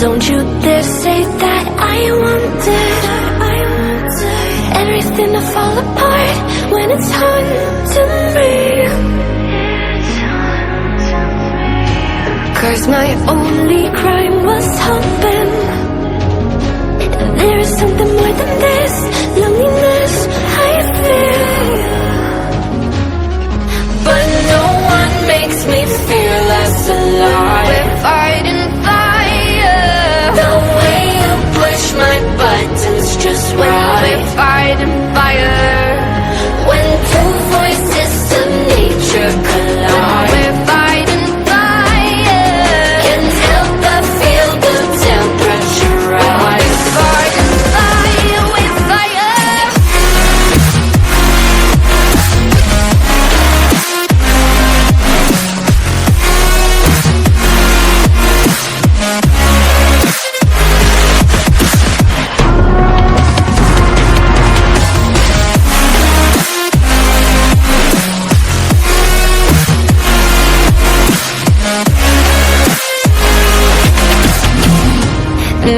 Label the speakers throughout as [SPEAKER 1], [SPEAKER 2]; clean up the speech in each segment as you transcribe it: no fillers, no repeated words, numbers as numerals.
[SPEAKER 1] Don't you dare say that I wanted everything to fall apart when it's haunting me. 'Cause my only crime was hoping there is something more than this loneliness I feel. But no one makes me feel less alive. We're fighting fire. The way you push my buttons just right. We're fighting fire. When two voices of nature collide. We're fighting fire. Can't help but feel the temperature rise. We're fighting fire. We're fire.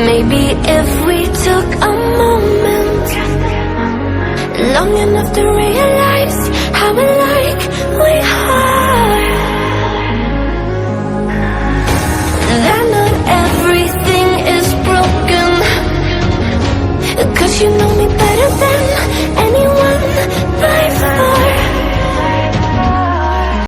[SPEAKER 1] Maybe if we took a moment long enough to realize how alike we are.